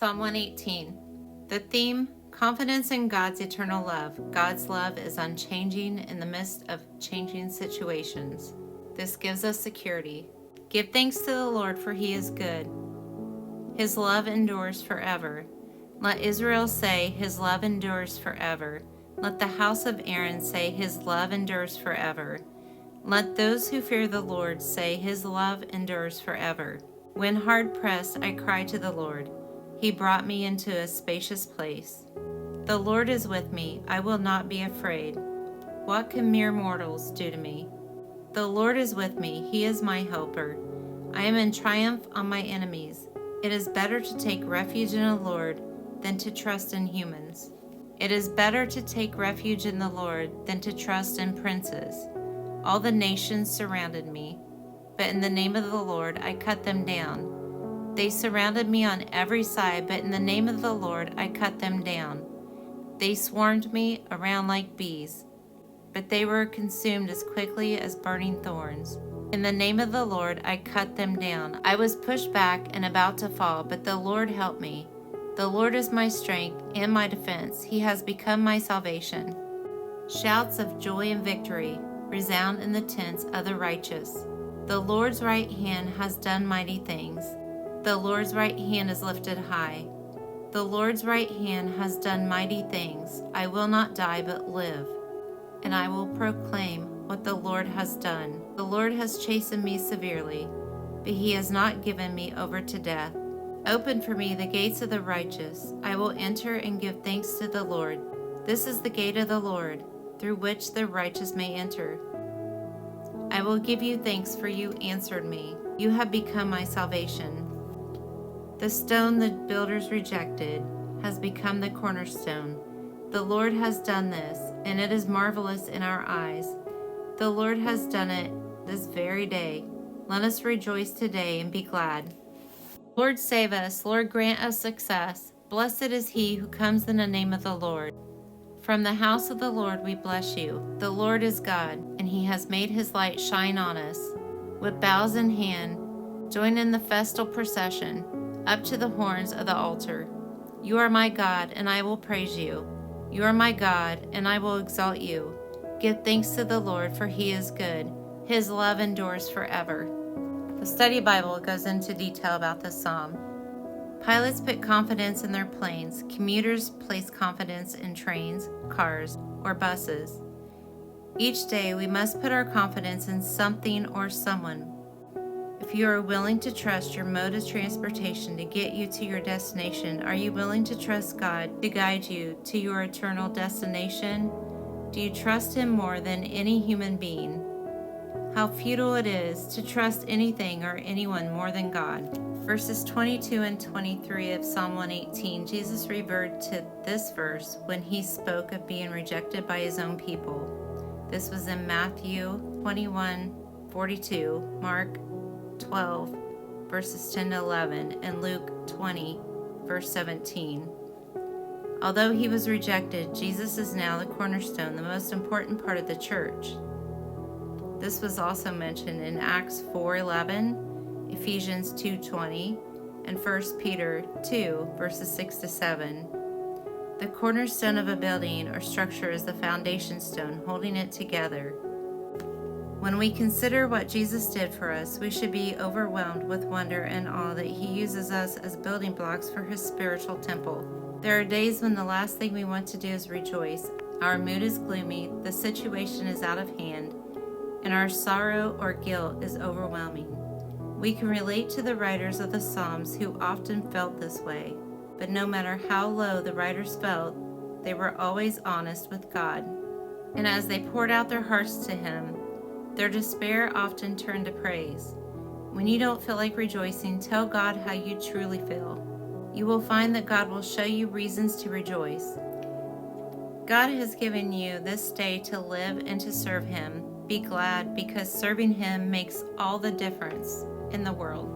Psalm 118. The theme, confidence in God's eternal love. God's love is unchanging in the midst of changing situations. This gives us security. Give thanks to the Lord, for he is good. His love endures forever. Let Israel say, his love endures forever. Let the house of Aaron say, his love endures forever. Let those who fear the Lord say, his love endures forever. When hard pressed, I cried to the Lord. He brought me into a spacious place. The Lord is with me. I will not be afraid. What can mere mortals do to me? The Lord is with me. He is my helper. I am in triumph on my enemies. It is better to take refuge in the Lord than to trust in humans. It is better to take refuge in the Lord than to trust in princes. All the nations surrounded me, but in the name of the Lord I cut them down. They surrounded me on every side, but in the name of the Lord I cut them down. They swarmed me around like bees, but they were consumed as quickly as burning thorns. In the name of the Lord I cut them down. I was pushed back and about to fall, but the Lord helped me. The Lord is my strength and my defense. He has become my salvation. Shouts of joy and victory resound in the tents of the righteous. The Lord's right hand has done mighty things. The Lord's right hand is lifted high. The Lord's right hand has done mighty things. I will not die but live, and I will proclaim what the Lord has done. The Lord has chastened me severely, but he has not given me over to death. Open for me the gates of the righteous. I will enter and give thanks to the Lord. This is the gate of the Lord, through which the righteous may enter. I will give you thanks, for you answered me. You have become my salvation. The stone the builders rejected has become the cornerstone. The Lord has done this, and it is marvelous in our eyes. The Lord has done it this very day. Let us rejoice today and be glad. Lord, save us. Lord, grant us success. Blessed is he who comes in the name of the Lord. From the house of the Lord we bless you. The Lord is God, and he has made his light shine on us. With boughs in hand, join in the festal procession, up to the horns of the altar. You are my God, and I will praise you. You are my God, and I will exalt you. Give thanks to the Lord, for he is good. His love endures forever. The study Bible goes into detail about this psalm. Pilots put confidence in their planes. Commuters place confidence in trains, cars, or buses. Each day, we must put our confidence in something or someone. If you are willing to trust your mode of transportation to get you to your destination, are you willing to trust God to guide you to your eternal destination? Do you trust him more than any human being? How futile it is to trust anything or anyone more than God. Verses 22 and 23 of Psalm 118, Jesus reverted to this verse when he spoke of being rejected by his own people. This was in Matthew 21:42, Mark 12, verses 10 to 11, and Luke 20, verse 17. Although he was rejected, Jesus is now the cornerstone, the most important part of the church. This was also mentioned in Acts 4:11, Ephesians 2:20, and 1 Peter 2, verses 6 to 7. The cornerstone of a building or structure is the foundation stone holding it together. When we consider what Jesus did for us, we should be overwhelmed with wonder and awe that he uses us as building blocks for his spiritual temple. There are days when the last thing we want to do is rejoice. Our mood is gloomy, the situation is out of hand, and our sorrow or guilt is overwhelming. We can relate to the writers of the Psalms who often felt this way, but no matter how low the writers felt, they were always honest with God. And as they poured out their hearts to him, their despair often turned to praise. When you don't feel like rejoicing, tell God how you truly feel. You will find that God will show you reasons to rejoice. God has given you this day to live and to serve him. Be glad, because serving him makes all the difference in the world.